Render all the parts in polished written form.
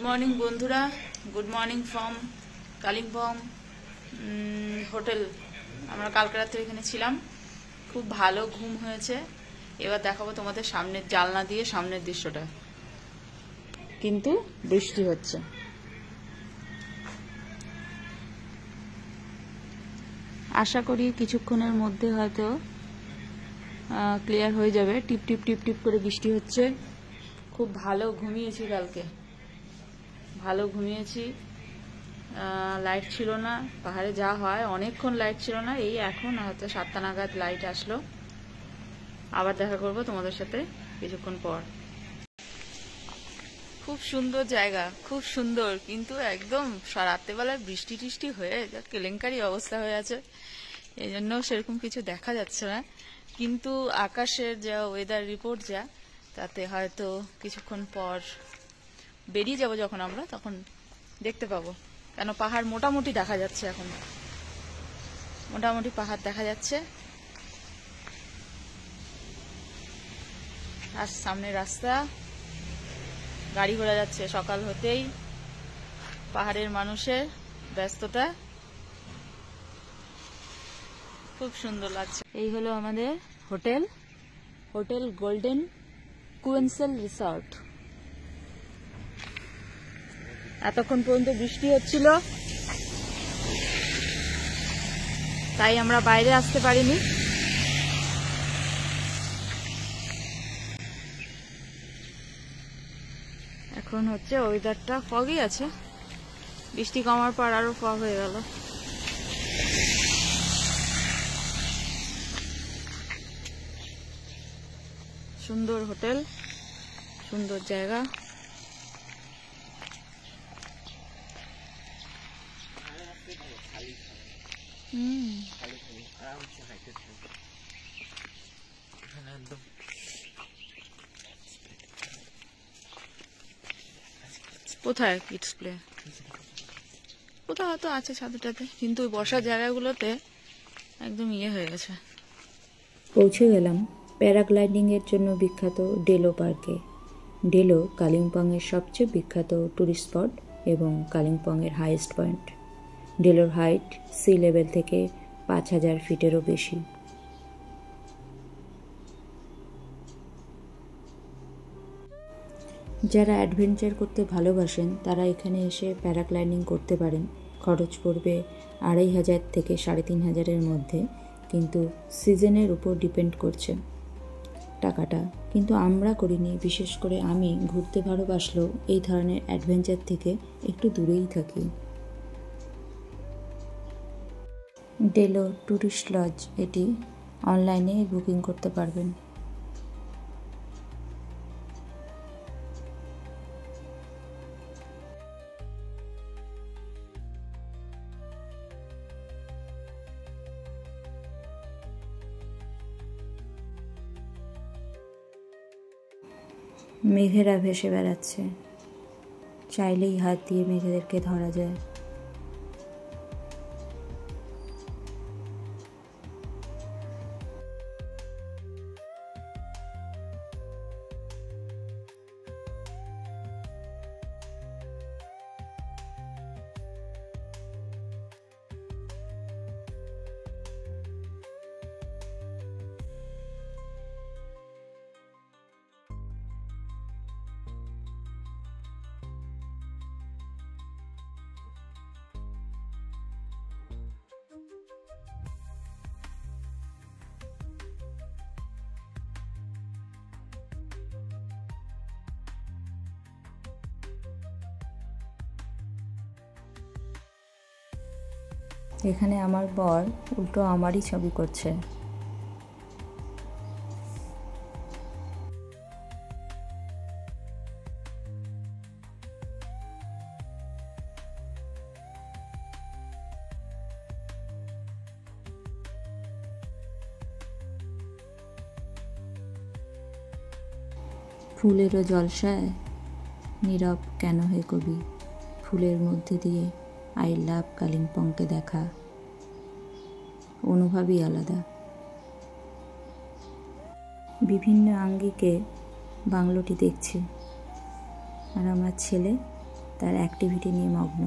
Morning বন্ধুরা, good morning from Kalimpong hotel. আমরা কালকে রাত্রে এখানে ছিলাম, খুব ভালো ঘুম হয়েছে। এবার দেখাবো তোমাদের সামনের জানলা দিয়ে সামনের দৃশ্যটা, কিন্তু বৃষ্টি হচ্ছে। আশা করি কিছুক্ষণের মধ্যে হয়তো ক্লিয়ার হয়ে যাবে। টিপ টিপ টিপ টিপ করে বৃষ্টি হচ্ছে। খুব ভালো ঘুমিয়েছি কালকে, ভালো ঘুমিয়েছি। লাইট ছিল না, পাহাড়ে যা হয় অনেকক্ষণ লাইট ছিল না। এই এখন হয়তো 7টা নাগাদ লাইট আসলো। আবার দেখা করব তোমাদের সাথে কিছুক্ষণ পর। খুব সুন্দর জায়গা, খুব সুন্দর, কিন্তু একদম রাত্রেবেলায় বৃষ্টি টিষ্টি হয়ে যা কেলেঙ্কারি অবস্থা হয়ে আছে, এই জন্য সেরকম কিছু দেখা যাচ্ছে না। কিন্তু আকাশের যা ওয়েদার রিপোর্ট যা, তাতে হয়তো কিছুক্ষণ পর বেরিয়ে যাব যখন আমরা, তখন দেখতে পাবো। কেন পাহাড় মোটামুটি দেখা যাচ্ছে, এখন মোটামুটি পাহাড় দেখা যাচ্ছে। আর সামনে রাস্তা, গাড়ি ঘোড়া যাচ্ছে সকাল হতেই। পাহাড়ের মানুষের ব্যস্ততা, খুব সুন্দর লাগছে। এই হলো আমাদের হোটেল, হোটেল গোল্ডেন কুয়েন্সেল রিসর্ট। এতক্ষণ পর্যন্ত বৃষ্টি হচ্ছিল, তাই আমরা বাইরে আসতে পারিনি। এখন হচ্ছে ওয়েদারটা ফগই আছে, বৃষ্টি কমার পর আরো ফগ হয়ে গেল। সুন্দর হোটেল, সুন্দর জায়গা। কোথায় কিডস প্লে? কোথাও হয়তো আছে ছাদেটাতে, কিন্তু ওই বসার জায়গাগুলোতে একদম হয়ে গেছে। পৌঁছে গেলাম প্যারাগ্লাইডিংয়ের জন্য বিখ্যাত ডেলো পার্কে। ডেলো কালিম্পংয়ের সবচেয়ে বিখ্যাত ট্যুরিস্ট স্পট এবং কালিম্পংয়ের হাইয়েস্ট পয়েন্ট। ডেলোর হাইট সি লেভেল থেকে 5000 ফিটেরও বেশি। যারা অ্যাডভেঞ্চার করতে ভালোবাসেন তারা এখানে এসে প্যারাগ্লাইডিং করতে পারেন। খরচ পড়বে 2500 থেকে 3500-এর মধ্যে, কিন্তু সিজনের উপর ডিপেন্ড করছে টাকাটা। কিন্তু আমরা করিনি, বিশেষ করে আমি ঘুরতে ভালোবাসলেও এই ধরনের অ্যাডভেঞ্চার থেকে একটু দূরেই থাকি। ডেলো ট্যুরিস্ট লজ, এটি অনলাইনে বুকিং করতে পারবেন। মেঘেরা ভেসে বেড়াচ্ছে, চাইলেই হাত দিয়ে মেঘেদেরকে ধরা যায়। এখানে আমার বর উল্টো আমারই ছবি করছে। ফুলেরও জলসায় নীরব কেন হে কবি, ফুলের মধ্যে দিয়ে আই লাভ কালিম্পংকে দেখা অনুভবই আলাদা। বিভিন্ন আঙ্গিকে বাংলোটি দেখছি, আর আমার ছেলে তার অ্যাক্টিভিটি নিয়ে মগ্ন।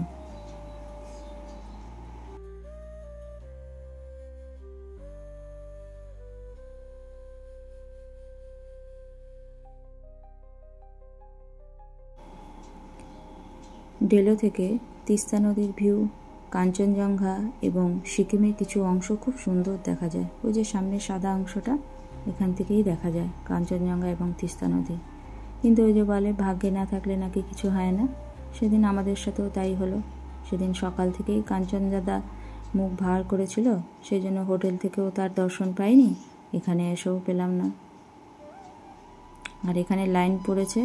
ডেলো থেকে তিস্তা নদীর ভিউ, কাঞ্চনজঙ্ঘা এবং সিকিমের কিছু অংশ খুব সুন্দর দেখা যায়। ওই যে সামনে সাদা অংশটা, এখান থেকেই দেখা যায় কাঞ্চনজঙ্ঘা এবং তিস্তা নদী। কিন্তু ওই যে বলে ভাগ্যে না থাকলে নাকি কিছু হয় না, সেদিন আমাদের সাথেও তাই হলো। সেদিন সকাল থেকেই কাঞ্চনজঙ্ঘা মুখ ভার করেছিল, সেই জন্য হোটেল থেকেও তার দর্শন পাইনি, এখানে এসেও পেলাম না। আর এখানে লাইন পড়েছে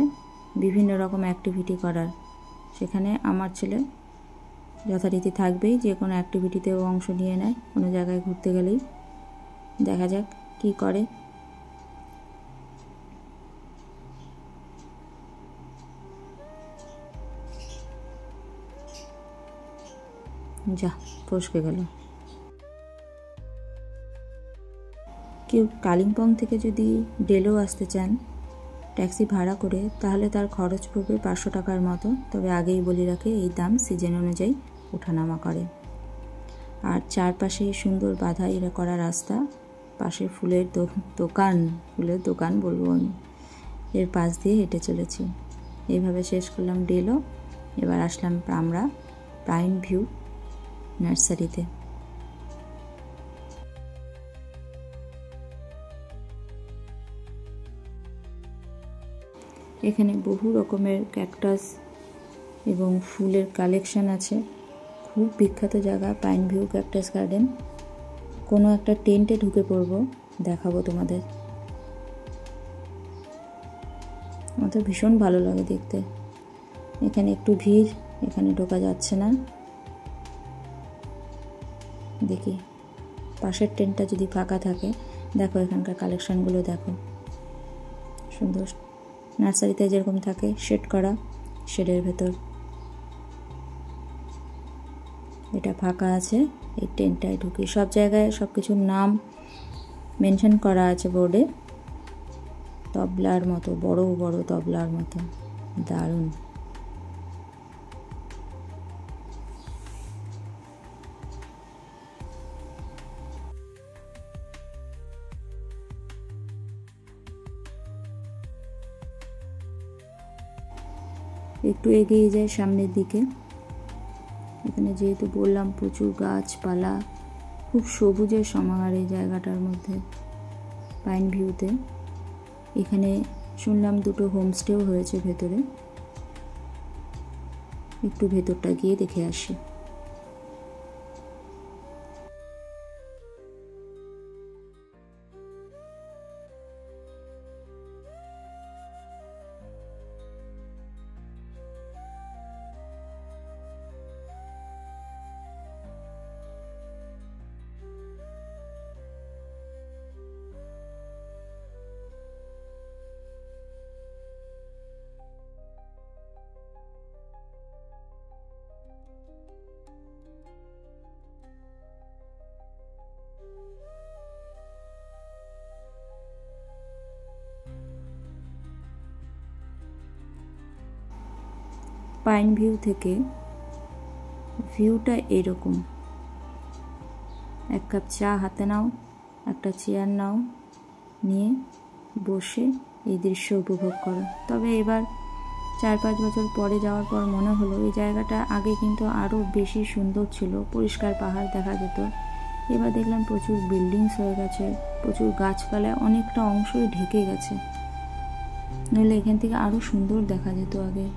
বিভিন্ন রকম অ্যাক্টিভিটি করার, সেখানে আমার ছেলে যথারীতি থাকবেই, যে কোনো অ্যাক্টিভিটিতেও অংশ নিয়ে নেয় কোনো জায়গায় ঘুরতে গেলেই। দেখা যাক কি করে। যা ফসকে গেল। কেউ কালিম্পং থেকে যদি ডেলো আসতে চান ট্যাক্সি ভাড়া করে, তাহলে তার খরচ পড়বে 500 টাকার মতো। তবে আগেই বলে রাখে এই দাম সিজন অনুযায়ী ওঠানামা করে। আর চারপাশে সুন্দর বাধাই করা রাস্তা, পাশে ফুলের দোকান বলবো আমি, এর পাশ দিয়ে হেঁটে চলেছি। এইভাবে শেষ করলাম ডেলো। এবার আসলাম আমরা পাইন ভিউ নার্সারিতে। এখানে বহু রকমের ক্যাকটাস এবং ফুলের কালেকশন আছে। খুব বিখ্যাত জায়গা পাইন ভিউ ক্যাকটাস গার্ডেন। কোনো একটা টেন্টে ঢুকে পড়বো, দেখাবো তোমাদের। আমার তো ভীষণ ভালো লাগে দেখতে। এখানে একটু ভিড়, এখানে ঢোকা যাচ্ছে না। দেখি পাশের টেন্টটা যদি ফাঁকা থাকে। দেখো এখানকার কালেকশানগুলো দেখো, সুন্দর। নার্সারিতে যেরকম থাকে শেড করা, শেডের ভেতর এটা ফাঁকা আছে। এই টেন্টটায় ঢুকি। সব জায়গায় সব কিছুর নাম মেনশন করা আছে বোর্ডে। তবলার মতো, বড় বড় তবলার মতো, দারুণ। একটু এগিয়ে যায় সামনের দিকে। এখানে যেহেতু বললাম প্রচুর গাছপালা, খুব সবুজের সমাহার এই জায়গাটার মধ্যে পাইন ভিউতে। এখানে শুনলাম 2টো হোমস্টেও হয়েছে ভেতরে। একটু ভেতরটা গিয়ে দেখে আসি। পাইন ভিউ থেকে ভিউটা এরকম। এক কাপ চা হাতে নাও, একটা চেয়ার নাও, নিয়ে বসে এই দৃশ্য উপভোগ করো। তবে এবার 4-5 বছর পরে যাওয়ার পর মনে হলো এই জায়গাটা আগে কিন্তু আরও বেশি সুন্দর ছিল, পরিষ্কার পাহাড় দেখা যেত। এবার দেখলাম প্রচুর বিল্ডিংস হয়ে গেছে, প্রচুর গাছপালায় অনেকটা অংশই ঢেকে গেছে। নইলে এখান থেকে আরও সুন্দর দেখা যেত আগে।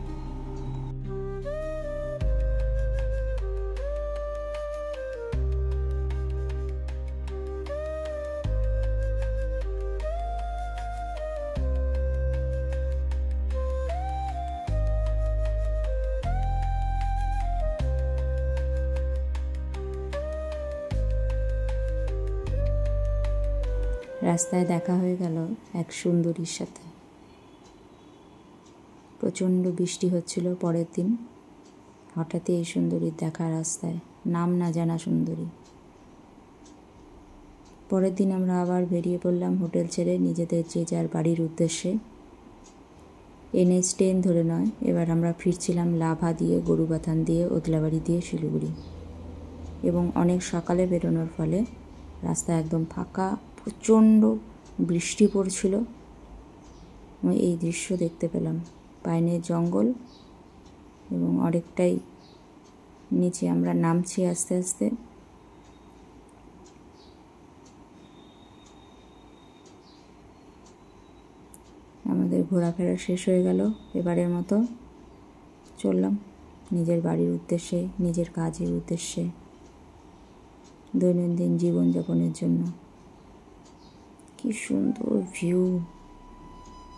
রাস্তায় দেখা হয়ে গেল এক সুন্দরীর সাথে। প্রচণ্ড বৃষ্টি হচ্ছিল পরের দিন। হঠাৎই এই সুন্দরীর দেখা রাস্তায়, নাম না জানা সুন্দরী। পরের দিন আমরা আবার বেরিয়ে পড়লাম হোটেল ছেড়ে নিজেদের যে যার বাড়ির উদ্দেশ্যে। NH10 ধরে নয়, এবার আমরা ফিরছিলাম লাভা দিয়ে, গরুবাথান দিয়ে, ওদলাবাড়ি দিয়ে শিলিগুড়ি। এবং অনেক সকালে বেরোনোর ফলে রাস্তা একদম ফাঁকা, প্রচণ্ড বৃষ্টি পড়ছিল। এই দৃশ্য দেখতে পেলাম, পাইনের জঙ্গল এবং অনেকটাই নিচে আমরা নামছি আস্তে আস্তে। আমাদের ঘোরাফেরা শেষ হয়ে গেল এবারের মতো। চললাম নিজের বাড়ির উদ্দেশ্যে, নিজের কাজের উদ্দেশ্যে, দৈনন্দিন জীবনযাপনের জন্য। কি সুন্দর ভিউ!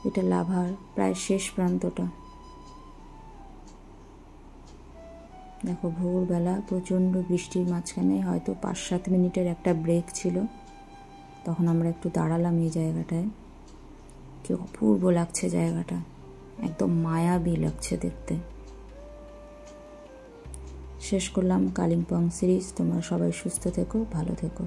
এটা লাভার প্রায় শেষ প্রান্তটা। দেখো, ভোরবেলা প্রচণ্ড বৃষ্টির মাঝখানে হয়তো 5-7 মিনিটের একটা ব্রেক ছিল, তখন আমরা একটু দাঁড়ালাম এই জায়গাটায়। কি অপূর্ব লাগছে জায়গাটা, একদম মায়াবী লাগছে দেখতে। শেষ করলাম কালিম্পং সিরিজ। তোমরা সবাই সুস্থ থেকো, ভালো থেকো।